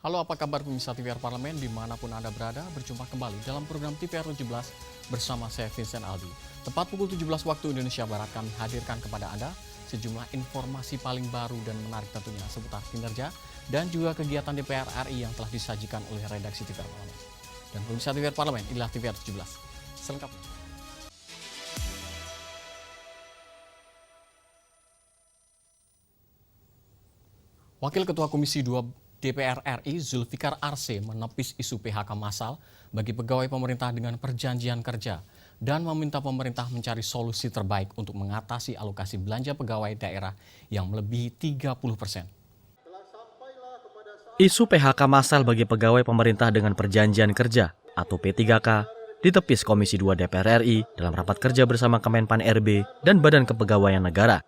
Halo, apa kabar pemirsa TVR Parlemen dimanapun Anda berada, berjumpa kembali dalam program TVR 17 bersama saya Vincent Aldi. Tepat pukul 17 waktu Indonesia Barat kami hadirkan kepada Anda sejumlah informasi paling baru dan menarik tentunya seputar kinerja dan juga kegiatan DPR RI yang telah disajikan oleh redaksi TVR Parlemen. Dan pemirsa TVR Parlemen, inilah TVR 17. Selengkapnya. Wakil Ketua Komisi 2 DPR RI Zulfikar Arse menepis isu PHK massal bagi pegawai pemerintah dengan perjanjian kerja dan meminta pemerintah mencari solusi terbaik untuk mengatasi alokasi belanja pegawai daerah yang melebihi 30%. Isu PHK massal bagi pegawai pemerintah dengan perjanjian kerja atau P3K ditepis Komisi 2 DPR RI dalam rapat kerja bersama Kemenpan RB dan Badan Kepegawaian Negara.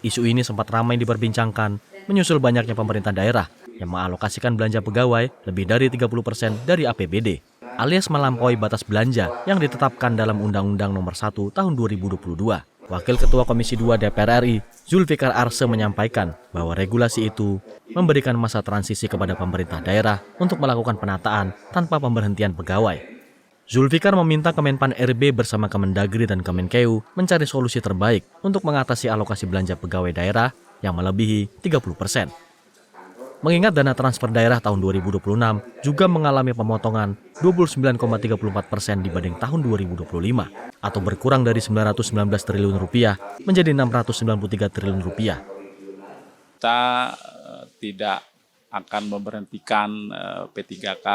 Isu ini sempat ramai diperbincangkan menyusul banyaknya pemerintah daerah yang mengalokasikan belanja pegawai lebih dari 30% dari APBD, alias melampaui batas belanja yang ditetapkan dalam Undang-Undang Nomor 1 Tahun 2022. Wakil Ketua Komisi 2 DPR RI, Zulfikar Arse menyampaikan bahwa regulasi itu memberikan masa transisi kepada pemerintah daerah untuk melakukan penataan tanpa pemberhentian pegawai. Zulfikar meminta Kemenpan RB bersama Kemendagri dan Kemenkeu mencari solusi terbaik untuk mengatasi alokasi belanja pegawai daerah yang melebihi 30%. Mengingat dana transfer daerah tahun 2026 juga mengalami pemotongan 29,34% dibanding tahun 2025 atau berkurang dari 919 triliun rupiah menjadi 693 triliun rupiah. Kita tidak akan memberhentikan P3K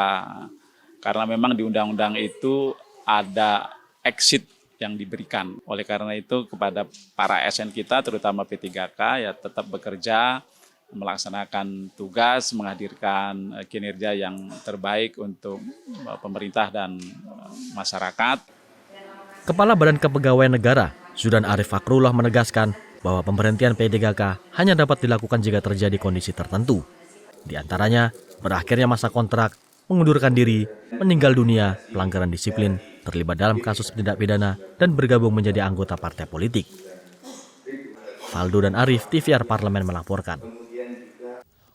karena memang di undang-undang itu ada exit yang diberikan. Oleh karena itu kepada para ASN kita terutama P3K ya tetap bekerja, melaksanakan tugas, menghadirkan kinerja yang terbaik untuk pemerintah dan masyarakat. Kepala Badan Kepegawaian Negara, Zudan Arif Fakrullah menegaskan bahwa pemberhentian P3K hanya dapat dilakukan jika terjadi kondisi tertentu. Di antaranya, berakhirnya masa kontrak, mengundurkan diri, meninggal dunia, pelanggaran disiplin, terlibat dalam kasus tindak pidana, dan bergabung menjadi anggota partai politik. Faldo dan Arif, TVR Parlemen melaporkan.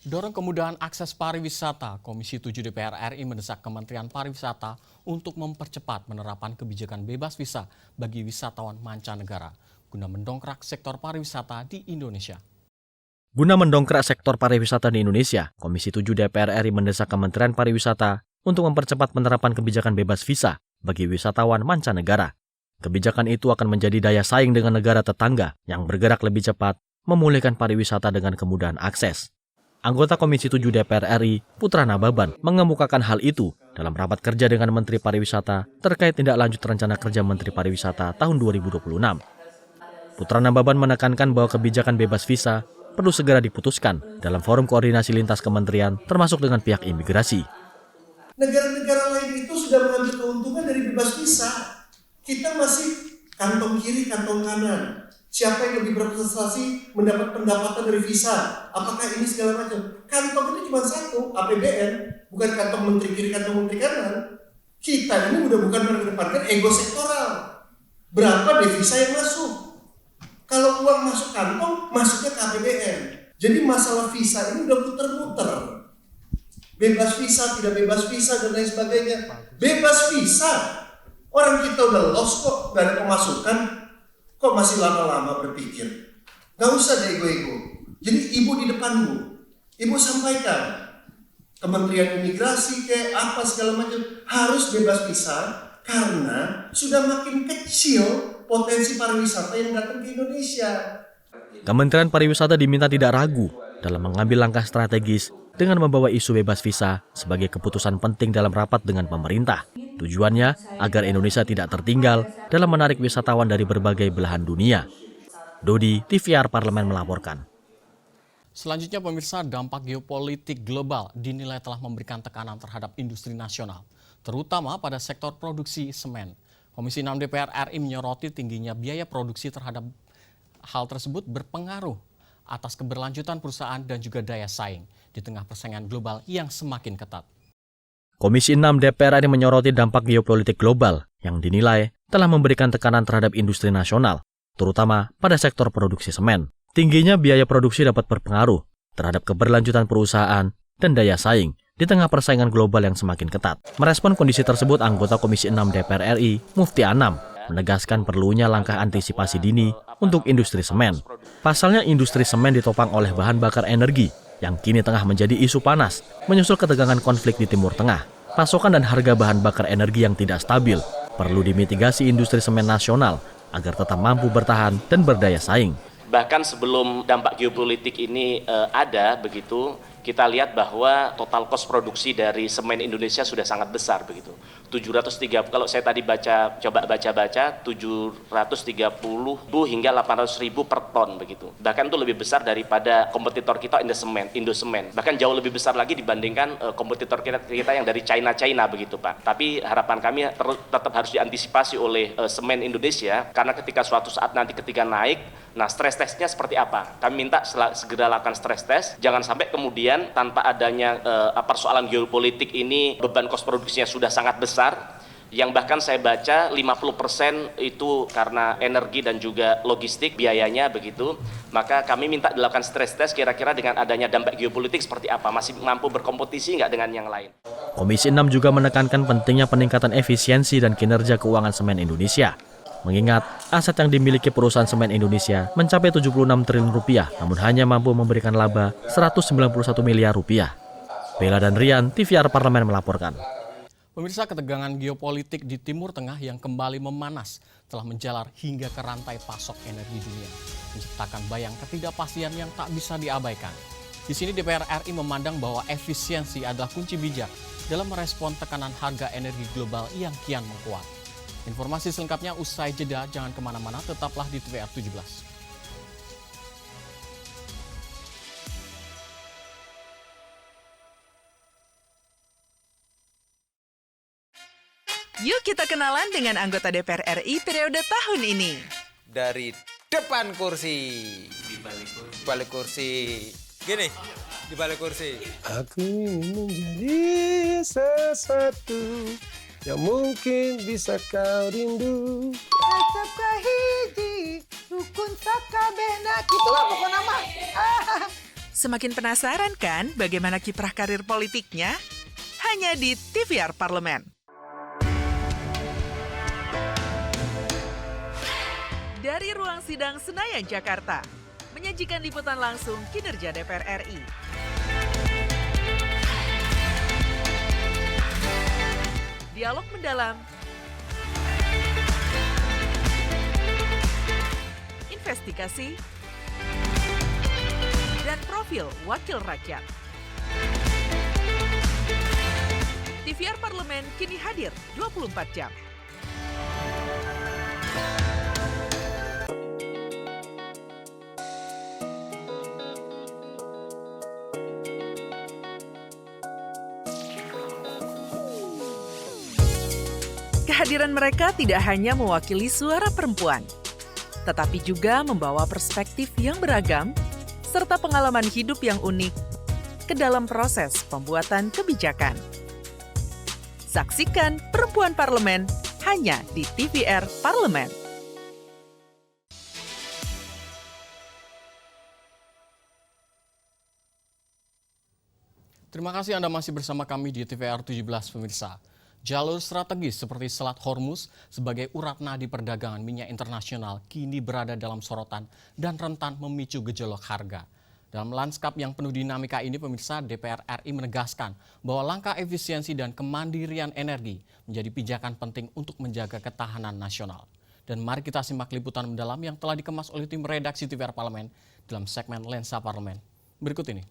Dorong kemudahan akses pariwisata, Komisi 7 DPR RI mendesak Kementerian Pariwisata untuk mempercepat penerapan kebijakan bebas visa bagi wisatawan mancanegara guna mendongkrak sektor pariwisata di Indonesia. Guna mendongkrak sektor pariwisata di Indonesia, Komisi 7 DPR RI mendesak Kementerian Pariwisata untuk mempercepat penerapan kebijakan bebas visa bagi wisatawan mancanegara. Kebijakan itu akan menjadi daya saing dengan negara tetangga yang bergerak lebih cepat memulihkan pariwisata dengan kemudahan akses. Anggota Komisi 7 DPR RI, Putra Nababan, mengemukakan hal itu dalam rapat kerja dengan Menteri Pariwisata terkait tindak lanjut rencana kerja Menteri Pariwisata tahun 2026. Putra Nababan menekankan bahwa kebijakan bebas visa perlu segera diputuskan dalam forum koordinasi lintas kementerian termasuk dengan pihak imigrasi. Negara-negara lain itu sudah mengambil keuntungan dari bebas visa. Kita masih kantong kiri, kantong kanan. Siapa yang lebih berprestasi mendapat pendapatan dari visa? Apakah ini segala macam? Kantong itu cuma satu, APBN, bukan kantong menteri kiri, kantong menteri kanan. Kita ini udah bukan mengedepankan ego sektoral. Berapa devisa yang masuk? Kalau uang masuk kantong, masuknya ke APBN. Jadi masalah visa ini udah muter-muter. Bebas visa, tidak bebas visa, dan lain sebagainya. Bebas visa. Orang kita udah lost kok, gak ada pemasukan. Kok masih lama-lama berpikir? Gak usah deh ego-ego. Jadi ibu di depanmu, ibu sampaikan Kementerian Imigrasi kayak apa segala macam harus bebas visa karena sudah makin kecil potensi pariwisata yang datang ke Indonesia. Kementerian Pariwisata diminta tidak ragu dalam mengambil langkah strategis dengan membawa isu bebas visa sebagai keputusan penting dalam rapat dengan pemerintah. Tujuannya agar Indonesia tidak tertinggal dalam menarik wisatawan dari berbagai belahan dunia. Dodi, TVR Parlemen melaporkan. Selanjutnya pemirsa, dampak geopolitik global dinilai telah memberikan tekanan terhadap industri nasional, terutama pada sektor produksi semen. Komisi 6 DPR RI menyoroti tingginya biaya produksi terhadap hal tersebut berpengaruh atas keberlanjutan perusahaan dan juga daya saing di tengah persaingan global yang semakin ketat. Komisi 6 DPR RI menyoroti dampak geopolitik global yang dinilai telah memberikan tekanan terhadap industri nasional, terutama pada sektor produksi semen. Tingginya biaya produksi dapat berpengaruh terhadap keberlanjutan perusahaan dan daya saing di tengah persaingan global yang semakin ketat. Merespon kondisi tersebut, anggota Komisi 6 DPR RI, Mufti Anam, menegaskan perlunya langkah antisipasi dini untuk industri semen. Pasalnya, industri semen ditopang oleh bahan bakar energi yang kini tengah menjadi isu panas menyusul ketegangan konflik di Timur Tengah. Pasokan dan harga bahan bakar energi yang tidak stabil perlu dimitigasi industri semen nasional agar tetap mampu bertahan dan berdaya saing. Bahkan sebelum dampak geopolitik ini ada begitu, kita lihat bahwa total cost produksi dari semen Indonesia sudah sangat besar begitu. 730, kalau saya tadi coba baca 730 hingga 800.000 per ton begitu. Bahkan itu lebih besar daripada kompetitor kita Indosemen. Bahkan jauh lebih besar lagi dibandingkan kompetitor kita yang dari China begitu, Pak. Tapi harapan kami tetap harus diantisipasi oleh semen Indonesia, karena ketika suatu saat nanti ketika naik, nah stres testnya seperti apa? Kami minta segera lakukan stres test, jangan sampai kemudian tanpa adanya persoalan geopolitik ini beban kos produksinya sudah sangat besar, yang bahkan saya baca 50% itu karena energi dan juga logistik biayanya begitu. Maka kami minta dilakukan stres test kira-kira dengan adanya dampak geopolitik seperti apa, masih mampu berkompetisi nggak dengan yang lain. Komisi 6 juga menekankan pentingnya peningkatan efisiensi dan kinerja keuangan semen Indonesia. Mengingat aset yang dimiliki perusahaan semen Indonesia mencapai 76 triliun rupiah, namun hanya mampu memberikan laba 191 miliar rupiah. Bella dan Rian, TVR Parlemen melaporkan. Pemirsa, ketegangan geopolitik di Timur Tengah yang kembali memanas telah menjalar hingga ke rantai pasok energi dunia, menciptakan bayang ketidakpastian yang tak bisa diabaikan. Di sini DPR RI memandang bahwa efisiensi adalah kunci bijak dalam merespon tekanan harga energi global yang kian menguat. Informasi selengkapnya usai jeda, jangan kemana-mana, tetaplah di TVR 17. Yuk kita kenalan dengan anggota DPR RI periode tahun ini. Dari depan kursi. Di balik kursi. Gini, di balik kursi. Aku ingin menjadi sesuatu yang mungkin bisa kau rindu. Acap kahiji, rukun sakabehna. Gitulah pokoknya mah. Semakin penasaran kan bagaimana kiprah karir politiknya? Hanya di TVR Parlemen. Dari ruang sidang Senayan, Jakarta, menyajikan liputan langsung kinerja DPR RI. Dialog mendalam, investigasi, dan profil wakil rakyat. TVR Parlemen kini hadir 24 jam. Kehadiran mereka tidak hanya mewakili suara perempuan, tetapi juga membawa perspektif yang beragam serta pengalaman hidup yang unik ke dalam proses pembuatan kebijakan. Saksikan Perempuan Parlemen hanya di TVR Parlemen. Terima kasih Anda masih bersama kami di TVR 17, pemirsa. Jalur strategis seperti Selat Hormuz sebagai urat nadi perdagangan minyak internasional kini berada dalam sorotan dan rentan memicu gejolak harga. Dalam lanskap yang penuh dinamika ini, pemirsa, DPR RI menegaskan bahwa langkah efisiensi dan kemandirian energi menjadi pijakan penting untuk menjaga ketahanan nasional. Dan mari kita simak liputan mendalam yang telah dikemas oleh tim redaksi TVR Parlemen dalam segmen Lensa Parlemen. Berikut ini.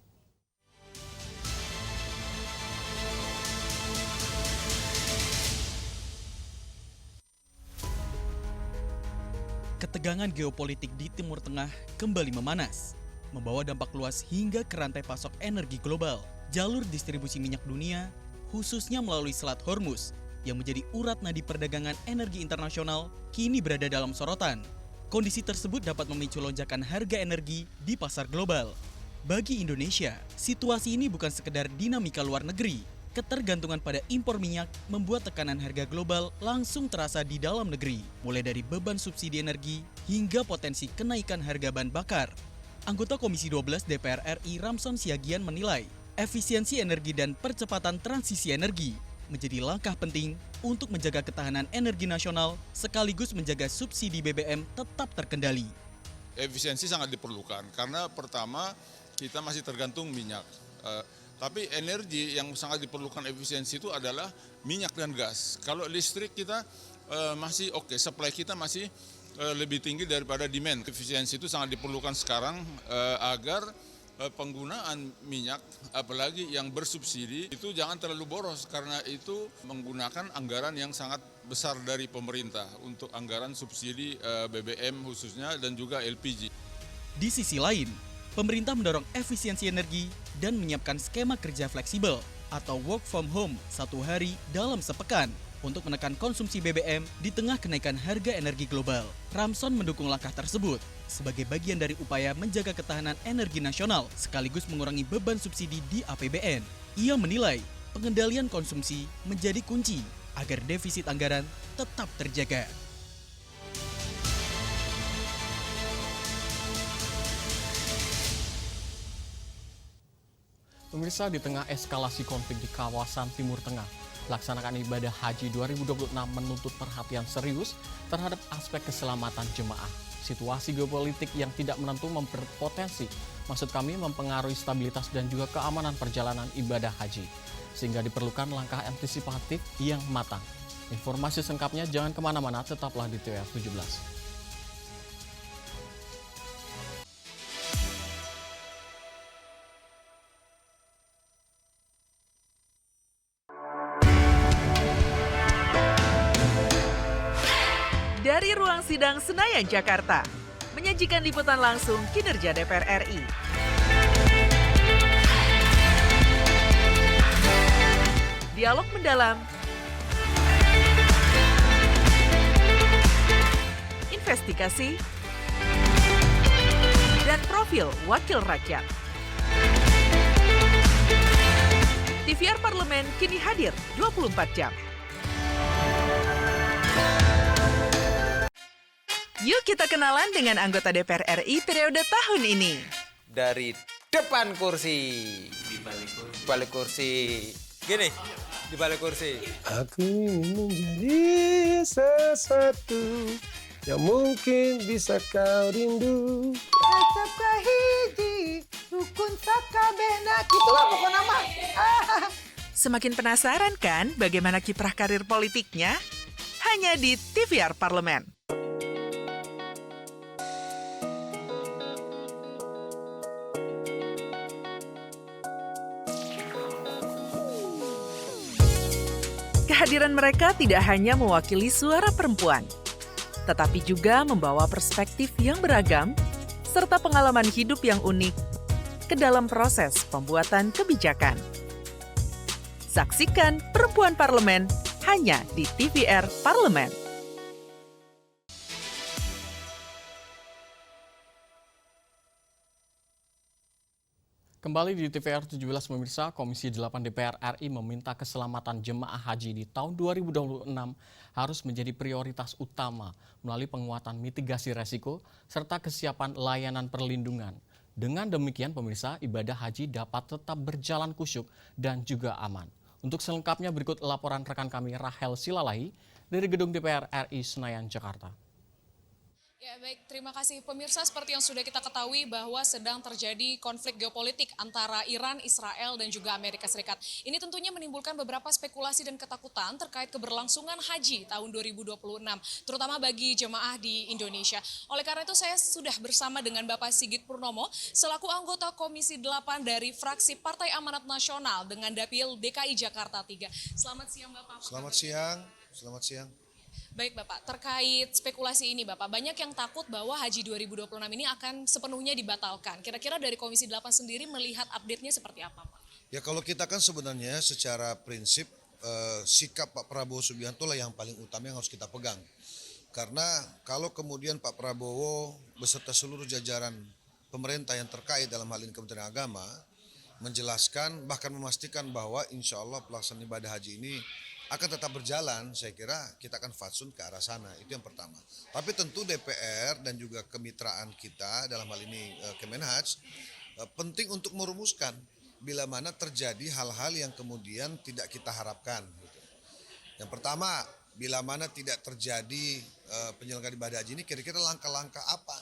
Ketegangan geopolitik di Timur Tengah kembali memanas, membawa dampak luas hingga ke rantai pasok energi global. Jalur distribusi minyak dunia, khususnya melalui Selat Hormuz, yang menjadi urat nadi perdagangan energi internasional, kini berada dalam sorotan. Kondisi tersebut dapat memicu lonjakan harga energi di pasar global. Bagi Indonesia, situasi ini bukan sekedar dinamika luar negeri. Ketergantungan pada impor minyak membuat tekanan harga global langsung terasa di dalam negeri, mulai dari beban subsidi energi hingga potensi kenaikan harga bahan bakar. Anggota Komisi 12 DPR RI Ramson Siagian menilai, Efisiensi energi dan percepatan transisi energi menjadi langkah penting untuk menjaga ketahanan energi nasional sekaligus menjaga subsidi BBM tetap terkendali. Efisiensi sangat diperlukan karena pertama kita masih tergantung minyak. Tapi energi yang sangat diperlukan efisiensi itu adalah minyak dan gas. Kalau listrik kita masih oke, supply kita masih lebih tinggi daripada demand. Efisiensi itu sangat diperlukan sekarang agar penggunaan minyak, apalagi yang bersubsidi, itu jangan terlalu boros karena itu menggunakan anggaran yang sangat besar dari pemerintah untuk anggaran subsidi BBM khususnya dan juga LPG. Di sisi lain, pemerintah mendorong efisiensi energi dan menyiapkan skema kerja fleksibel atau work from home 1 hari dalam sepekan untuk menekan konsumsi BBM di tengah kenaikan harga energi global. Ramson mendukung langkah tersebut sebagai bagian dari upaya menjaga ketahanan energi nasional sekaligus mengurangi beban subsidi di APBN. Ia menilai pengendalian konsumsi menjadi kunci agar defisit anggaran tetap terjaga. Pemirsa, di tengah eskalasi konflik di kawasan Timur Tengah, pelaksanaan ibadah haji 2026 menuntut perhatian serius terhadap aspek keselamatan jemaah. Situasi geopolitik yang tidak menentu mempengaruhi stabilitas dan juga keamanan perjalanan ibadah haji, sehingga diperlukan langkah antisipatif yang matang. Informasi selengkapnya jangan kemana-mana, tetaplah di TVR 17. Dari ruang sidang Senayan, Jakarta, menyajikan liputan langsung kinerja DPR RI. Dialog mendalam, investigasi, dan profil wakil rakyat. TVR Parlemen kini hadir 24 jam. Yuk kita kenalan dengan anggota DPR RI periode tahun ini. Dari depan kursi, di balik kursi. Gini, di balik kursi. Aku ingin menjadi sesuatu yang mungkin bisa kau rindu. Acap kahiji, rukun sakabehna. Gitulah pokoknya mah. Semakin penasaran kan bagaimana kiprah karir politiknya? Hanya di TVR Parlemen. Kehadiran mereka tidak hanya mewakili suara perempuan, tetapi juga membawa perspektif yang beragam serta pengalaman hidup yang unik ke dalam proses pembuatan kebijakan. Saksikan Perempuan Parlemen hanya di TVR Parlemen. Kembali di TVR 17 pemirsa, Komisi 8 DPR RI meminta keselamatan jemaah haji di tahun 2026 harus menjadi prioritas utama melalui penguatan mitigasi resiko serta kesiapan layanan perlindungan. Dengan demikian pemirsa, ibadah haji dapat tetap berjalan khusyuk dan juga aman. Untuk selengkapnya berikut laporan rekan kami Rahel Silalahi dari Gedung DPR RI Senayan, Jakarta. Ya baik, terima kasih pemirsa. Seperti yang sudah kita ketahui bahwa sedang terjadi konflik geopolitik antara Iran, Israel, dan juga Amerika Serikat. Ini tentunya menimbulkan beberapa spekulasi dan ketakutan terkait keberlangsungan haji tahun 2026, terutama bagi jemaah di Indonesia. Oleh karena itu saya sudah bersama dengan Bapak Sigit Purnomo, selaku anggota Komisi 8 dari fraksi Partai Amanat Nasional dengan Dapil DKI Jakarta 3. Selamat siang Bapak. Selamat siang. Baik Bapak, terkait spekulasi ini Bapak, banyak yang takut bahwa Haji 2026 ini akan sepenuhnya dibatalkan. Kira-kira dari Komisi 8 sendiri melihat update-nya seperti apa Pak? Ya kalau kita kan sebenarnya secara prinsip sikap Pak Prabowo Subianto lah yang paling utama yang harus kita pegang. Karena kalau kemudian Pak Prabowo beserta seluruh jajaran pemerintah yang terkait dalam hal ini Kementerian Agama menjelaskan bahkan memastikan bahwa insya Allah pelaksanaan ibadah haji ini akan tetap berjalan, saya kira kita akan fatsun ke arah sana, itu yang pertama. Tapi tentu DPR dan juga kemitraan kita dalam hal ini Kemenhaj penting untuk merumuskan bila mana terjadi hal-hal yang kemudian tidak kita harapkan. Gitu. Yang pertama, bila mana tidak terjadi penyelenggaraan ibadah haji ini, kira-kira langkah-langkah apa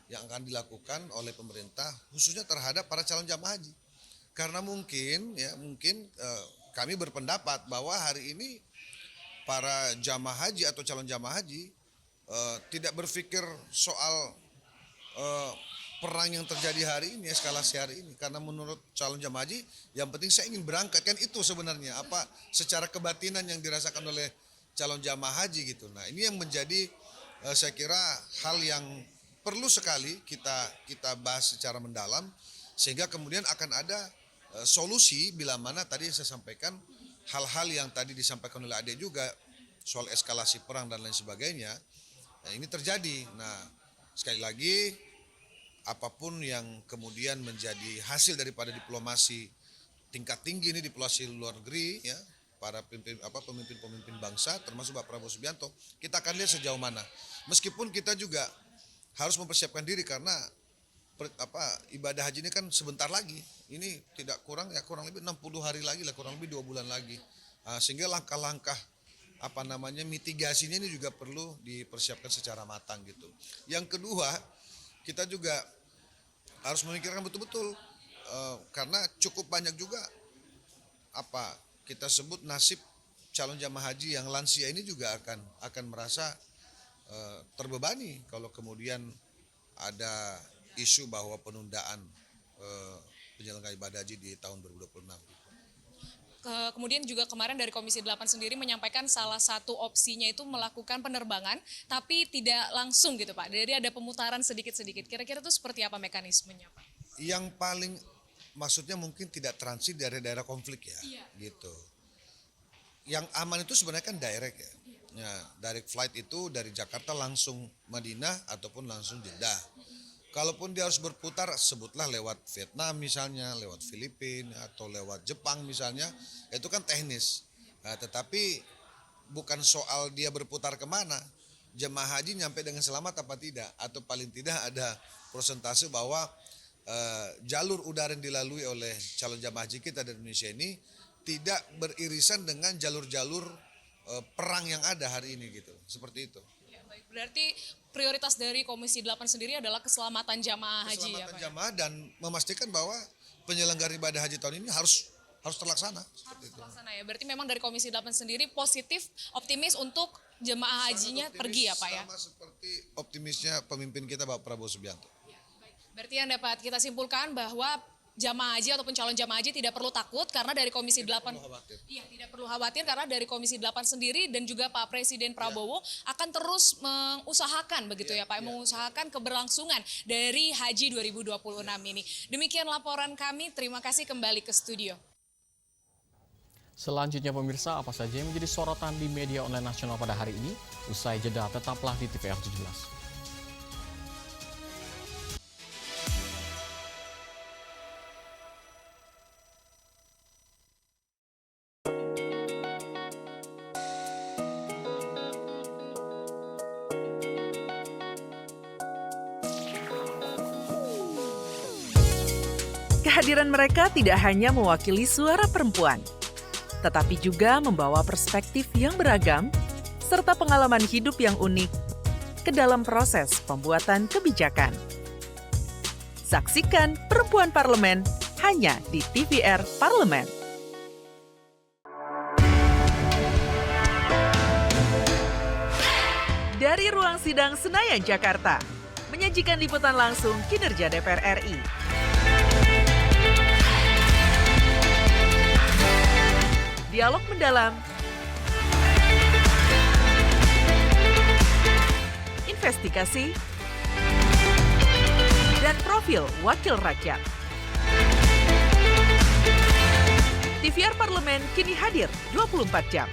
yang akan dilakukan oleh pemerintah, khususnya terhadap para calon jamaah haji. Karena mungkin kami berpendapat bahwa hari ini para jamaah haji atau calon jamaah haji tidak berpikir soal perang yang terjadi hari ini, eskalasi hari ini. Karena menurut calon jamaah haji, yang penting saya ingin berangkat, kan itu sebenarnya apa secara kebatinan yang dirasakan oleh calon jamaah haji gitu. Nah ini yang menjadi saya kira hal yang perlu sekali kita bahas secara mendalam, sehingga kemudian akan ada solusi bila mana tadi saya sampaikan hal-hal yang tadi disampaikan oleh Ade juga soal eskalasi perang dan lain sebagainya. Nah, ini terjadi. Nah, sekali lagi apapun yang kemudian menjadi hasil daripada diplomasi tingkat tinggi ini, diplomasi luar negeri ya, para pemimpin bangsa termasuk Pak Prabowo Subianto, kita akan lihat sejauh mana. Meskipun kita juga harus mempersiapkan diri karena ibadah haji ini kan sebentar lagi. Ini tidak kurang lebih 60 hari lagi lah, kurang lebih 2 bulan lagi. Sehingga langkah-langkah mitigasinya ini juga perlu dipersiapkan secara matang gitu. Yang kedua, kita juga harus memikirkan betul-betul karena cukup banyak juga kita sebut nasib calon jamaah haji yang lansia ini juga akan merasa terbebani kalau kemudian ada isu bahwa penundaan penyelenggaraan ibadah haji di tahun 2026. Kemudian juga kemarin dari Komisi 8 sendiri menyampaikan salah satu opsinya itu melakukan penerbangan tapi tidak langsung gitu Pak. Jadi ada pemutaran sedikit-sedikit. Kira-kira itu seperti apa mekanismenya Pak? Yang paling maksudnya mungkin tidak transit dari daerah konflik ya. Iya. Gitu. Yang aman itu sebenarnya kan direct ya. Iya. Ya, direct flight itu dari Jakarta langsung Madinah ataupun langsung Jeddah. Kalaupun dia harus berputar, sebutlah lewat Vietnam misalnya, lewat Filipina atau lewat Jepang misalnya, itu kan teknis. Nah, tetapi bukan soal dia berputar kemana, jemaah haji nyampe dengan selamat apa tidak, atau paling tidak ada persentase bahwa jalur udara yang dilalui oleh calon jemaah haji kita di Indonesia ini tidak beririsan dengan jalur-jalur perang yang ada hari ini gitu, seperti itu. Ya, baik. Berarti prioritas dari Komisi 8 sendiri adalah keselamatan jamaah haji ya Pak? Keselamatan jamaah dan memastikan bahwa penyelenggaraan ibadah haji tahun ini harus terlaksana. Harus terlaksana ya, berarti memang dari Komisi 8 sendiri positif, optimis untuk jemaah hajinya pergi ya Pak ya? Sama seperti optimisnya pemimpin kita Pak Prabowo Subianto. Ya, baik. Berarti yang dapat kita simpulkan bahwa jamaah haji ataupun calon jamaah haji tidak perlu takut karena dari Komisi 8 tidak perlu khawatir karena dari Komisi 8 sendiri dan juga Pak Presiden Prabowo akan terus mengusahakan begitu ya Pak, mengusahakan keberlangsungan dari Haji 2026 ini. Demikian laporan kami, terima kasih kembali ke studio. Selanjutnya pemirsa, apa saja yang menjadi sorotan di media online nasional pada hari ini? Usai jeda, tetaplah di TVR 17. Kehadiran mereka tidak hanya mewakili suara perempuan, tetapi juga membawa perspektif yang beragam serta pengalaman hidup yang unik ke dalam proses pembuatan kebijakan. Saksikan Perempuan Parlemen hanya di TVR Parlemen. Dari ruang sidang Senayan, Jakarta, menyajikan liputan langsung kinerja DPR RI. Dialog mendalam, investigasi, dan profil wakil rakyat. TVR Parlemen kini hadir 24 jam.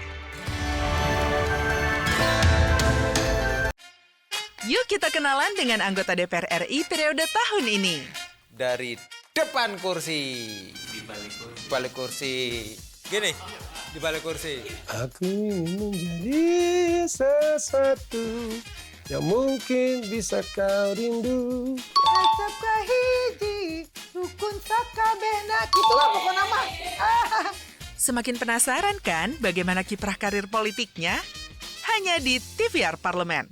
Yuk kita kenalan dengan anggota DPR RI periode tahun ini. Dari depan kursi, di balik kursi. Gini, di balik kursi. Aku ingin menjadi sesuatu yang mungkin bisa kau rindu. Acapkah hiji rukun sakabehna. Gitulah pokoknya mah. Semakin penasaran kan bagaimana kiprah karir politiknya? Hanya di TVR Parlemen.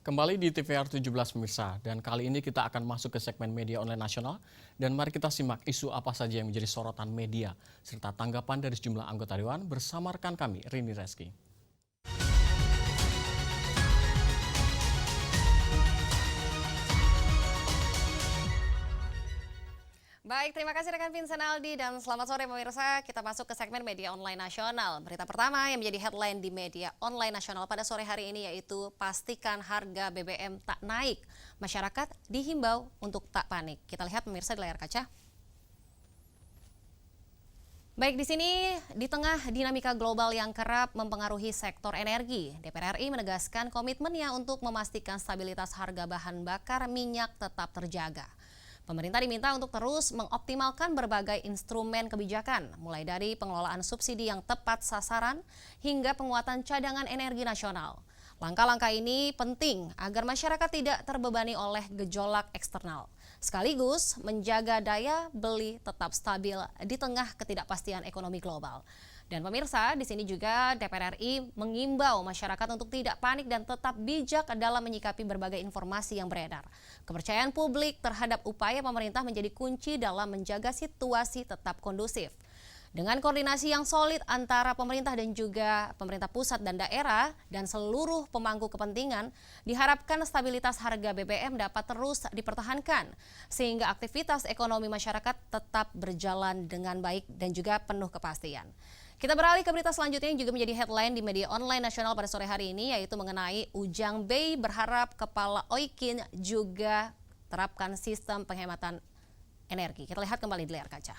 Kembali di TVR 17 pemirsa, dan kali ini kita akan masuk ke segmen media online nasional. Dan mari kita simak isu apa saja yang menjadi sorotan media, serta tanggapan dari sejumlah anggota Dewan bersama rekan kami, Rini Reski. Baik, terima kasih rekan Vincent Aldi dan selamat sore pemirsa. Kita masuk ke segmen media online nasional. Berita pertama yang menjadi headline di media online nasional pada sore hari ini yaitu pastikan harga BBM tak naik. Masyarakat dihimbau untuk tak panik. Kita lihat pemirsa di layar kaca. Baik, di sini di tengah dinamika global yang kerap mempengaruhi sektor energi, DPR RI menegaskan komitmennya untuk memastikan stabilitas harga bahan bakar minyak tetap terjaga. Pemerintah diminta untuk terus mengoptimalkan berbagai instrumen kebijakan, mulai dari pengelolaan subsidi yang tepat sasaran hingga penguatan cadangan energi nasional. Langkah-langkah ini penting agar masyarakat tidak terbebani oleh gejolak eksternal, sekaligus menjaga daya beli tetap stabil di tengah ketidakpastian ekonomi global. Dan pemirsa, di sini juga DPR RI mengimbau masyarakat untuk tidak panik dan tetap bijak dalam menyikapi berbagai informasi yang beredar. Kepercayaan publik terhadap upaya pemerintah menjadi kunci dalam menjaga situasi tetap kondusif. Dengan koordinasi yang solid antara pemerintah dan juga pemerintah pusat dan daerah dan seluruh pemangku kepentingan, diharapkan stabilitas harga BBM dapat terus dipertahankan sehingga aktivitas ekonomi masyarakat tetap berjalan dengan baik dan juga penuh kepastian. Kita beralih ke berita selanjutnya yang juga menjadi headline di media online nasional pada sore hari ini, yaitu mengenai Ujang Bey berharap Kepala Oikin juga terapkan sistem penghematan energi. Kita lihat kembali di layar kaca.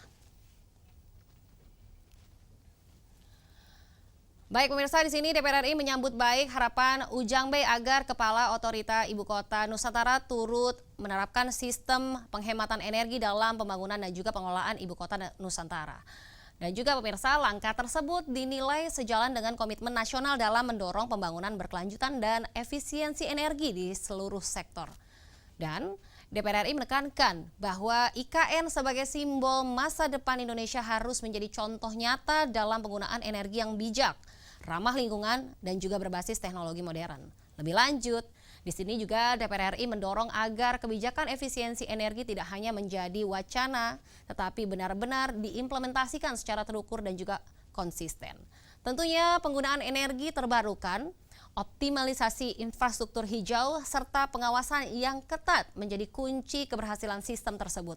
Baik pemirsa, di sini DPR RI menyambut baik harapan Ujang Bey agar Kepala Otorita Ibu Kota Nusantara turut menerapkan sistem penghematan energi dalam pembangunan dan juga pengelolaan Ibu Kota Nusantara. Dan juga pemirsa, langkah tersebut dinilai sejalan dengan komitmen nasional dalam mendorong pembangunan berkelanjutan dan efisiensi energi di seluruh sektor. Dan DPR RI menekankan bahwa IKN sebagai simbol masa depan Indonesia harus menjadi contoh nyata dalam penggunaan energi yang bijak, ramah lingkungan, dan juga berbasis teknologi modern. Lebih lanjut, di sini juga DPR RI mendorong agar kebijakan efisiensi energi tidak hanya menjadi wacana, tetapi benar-benar diimplementasikan secara terukur dan juga konsisten. Tentunya penggunaan energi terbarukan, optimalisasi infrastruktur hijau, serta pengawasan yang ketat menjadi kunci keberhasilan sistem tersebut.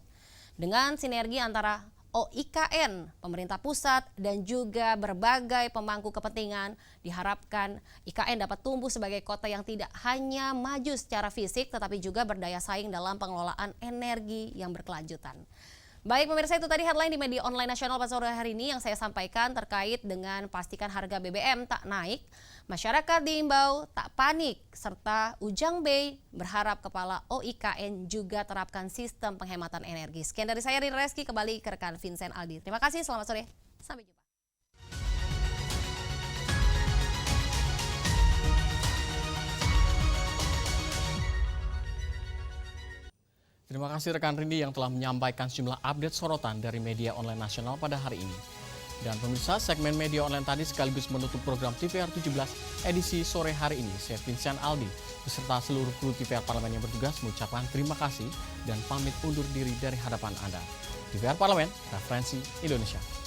Dengan sinergi antara OIKN, pemerintah pusat, dan juga berbagai pemangku kepentingan, diharapkan IKN dapat tumbuh sebagai kota yang tidak hanya maju secara fisik, tetapi juga berdaya saing dalam pengelolaan energi yang berkelanjutan. Baik pemirsa, itu tadi headline di media online nasional pada sore hari ini yang saya sampaikan terkait dengan pastikan harga BBM tak naik, masyarakat diimbau tak panik, serta Ujang Bey berharap Kepala OIKN juga terapkan sistem penghematan energi. Sekian dari saya, Rini Reski, kembali ke rekan Vincent Aldi. Terima kasih, selamat sore, sampai jumpa. Terima kasih rekan Rindi yang telah menyampaikan sejumlah update sorotan dari media online nasional pada hari ini. Dan pemirsa, segmen media online tadi sekaligus menutup program TVR 17 edisi sore hari ini. Saya Vincent Aldi beserta seluruh kru TVR Parlemen yang bertugas mengucapkan terima kasih dan pamit undur diri dari hadapan Anda. TVR Parlemen, referensi Indonesia.